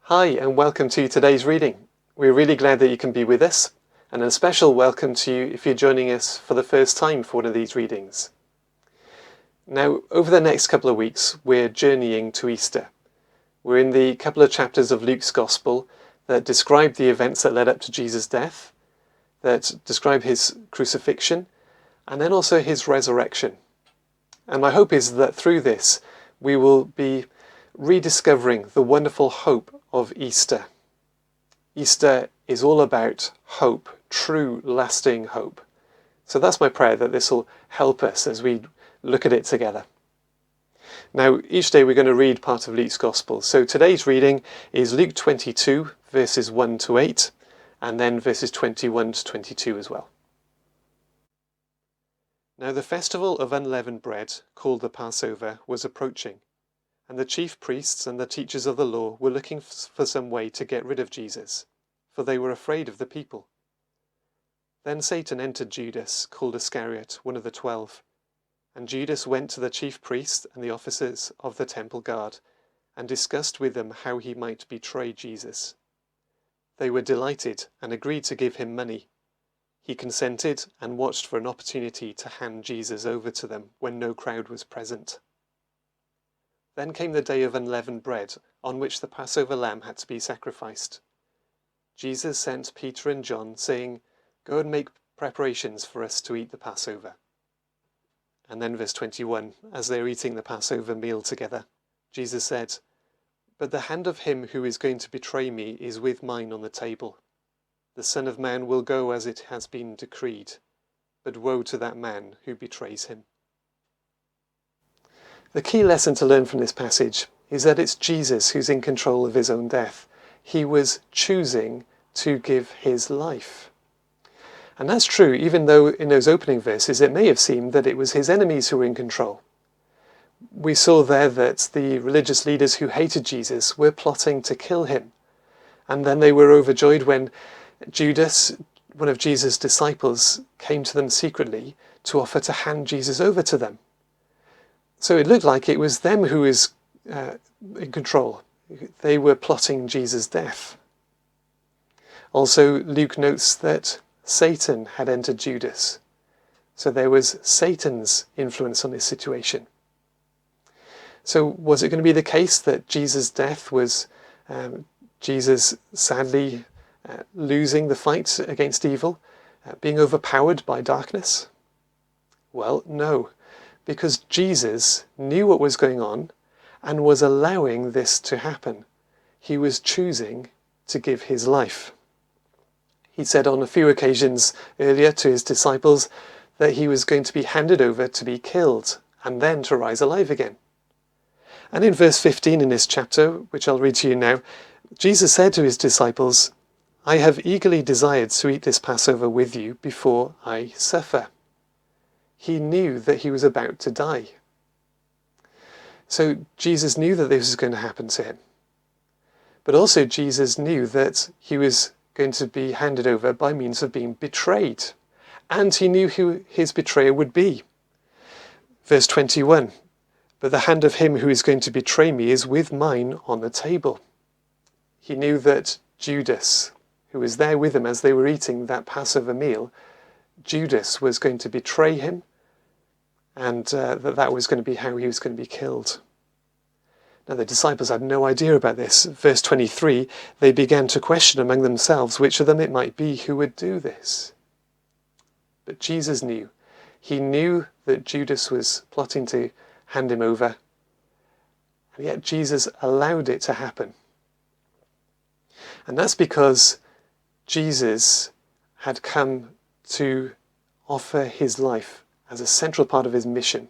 Hi and welcome to today's reading. We're really glad that you can be with us, and a special welcome to you if you're joining us for the first time for one of these readings. Now, over the next couple of weeks, we're journeying to Easter. We're in the couple of chapters of Luke's Gospel that describe the events that led up to Jesus' death, that describe his crucifixion, and then also his resurrection. And my hope is that through this, we will be rediscovering the wonderful hope of Easter. Easter is all about hope, true, lasting hope. So that's my prayer, that this will help us as we look at it together. Now, each day we're going to read part of Luke's Gospel. So today's reading is Luke 22, verses 1 to 8, and then verses 21 to 22 as well. Now the festival of unleavened bread, called the Passover, was approaching. And the chief priests and the teachers of the law were looking for some way to get rid of Jesus, for they were afraid of the people. Then Satan entered Judas, called Iscariot, one of the 12. And Judas went to the chief priests and the officers of the temple guard, and discussed with them how he might betray Jesus. They were delighted and agreed to give him money. He consented and watched for an opportunity to hand Jesus over to them when no crowd was present. Then came the day of unleavened bread, on which the Passover lamb had to be sacrificed. Jesus sent Peter and John, saying, "Go and make preparations for us to eat the Passover." And then verse 21, as they were eating the Passover meal together, Jesus said, "But the hand of him who is going to betray me is with mine on the table. The Son of Man will go as it has been decreed, but woe to that man who betrays him." The key lesson to learn from this passage is that it's Jesus who's in control of his own death. He was choosing to give his life. And that's true, even though in those opening verses it may have seemed that it was his enemies who were in control. We saw there that the religious leaders who hated Jesus were plotting to kill him. And then they were overjoyed when Judas, one of Jesus' disciples, came to them secretly to offer to hand Jesus over to them. So it looked like it was them who was in control. They were plotting Jesus' death. Also, Luke notes that Satan had entered Judas. So there was Satan's influence on this situation. So was it going to be the case that Jesus' death was Jesus sadly losing the fight against evil, being overpowered by darkness? Well, no. Because Jesus knew what was going on and was allowing this to happen. He was choosing to give his life. He said on a few occasions earlier to his disciples that he was going to be handed over to be killed and then to rise alive again. And in verse 15 in this chapter, which I'll read to you now, Jesus said to his disciples, "I have eagerly desired to eat this Passover with you before I suffer." He knew that he was about to die. So Jesus knew that this was going to happen to him. But also Jesus knew that he was going to be handed over by means of being betrayed. And he knew who his betrayer would be. Verse 21, "But the hand of him who is going to betray me is with mine on the table." He knew that Judas, who was there with him as they were eating that Passover meal, Judas was going to betray him, and that was going to be how he was going to be killed. Now the disciples had no idea about this. Verse 23, they began to question among themselves which of them it might be who would do this. But Jesus knew. He knew that Judas was plotting to hand him over, and yet Jesus allowed it to happen. And that's because Jesus had come to offer his life as a central part of his mission.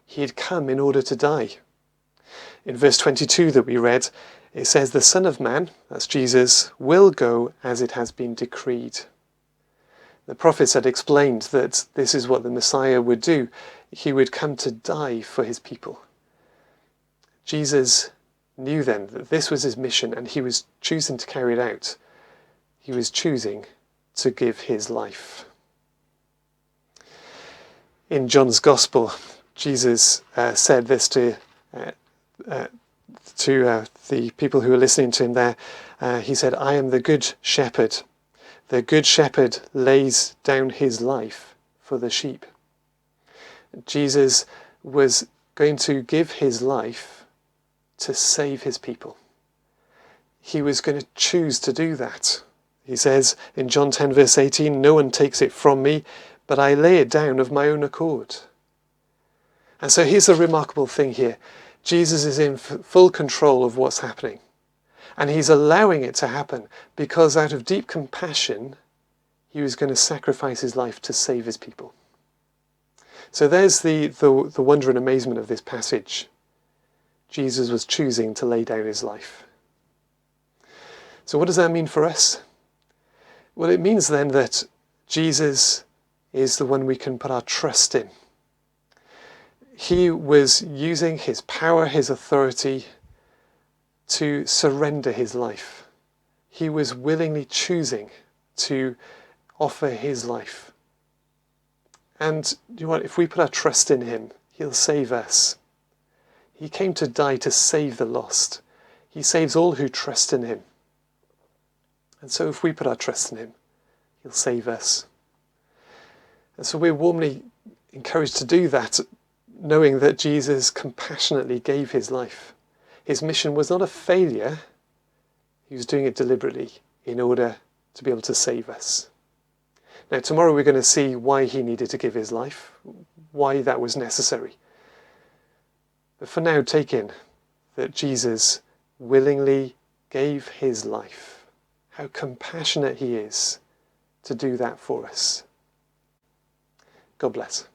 He had come in order to die. In verse 22 that we read, it says, "The Son of Man," that's Jesus, "will go as it has been decreed." The prophets had explained that this is what the Messiah would do. He would come to die for his people. Jesus knew then that this was his mission and he was choosing to carry it out. He was choosing to give his life. In John's Gospel, Jesus said this to to the people who were listening to him there, he said, "I am the good shepherd. The good shepherd lays down his life for the sheep." Jesus was going to give his life to save his people. He was going to choose to do that. He says in John 10 verse 18, "No one takes it from me, but I lay it down of my own accord." And so here's a remarkable thing here. Jesus is in full control of what's happening. And he's allowing it to happen because out of deep compassion, he was going to sacrifice his life to save his people. So there's the wonder and amazement of this passage. Jesus was choosing to lay down his life. So what does that mean for us? Well, it means then that Jesus is the one we can put our trust in. He was using his power, his authority to surrender his life. He was willingly choosing to offer his life. And you know what? If we put our trust in him, he'll save us. He came to die to save the lost. He saves all who trust in him. And so if we put our trust in him, he'll save us. And so we're warmly encouraged to do that, knowing that Jesus compassionately gave his life. His mission was not a failure. He was doing it deliberately in order to be able to save us. Now, tomorrow we're going to see why he needed to give his life, why that was necessary. But for now, take in that Jesus willingly gave his life. How compassionate he is to do that for us. God bless.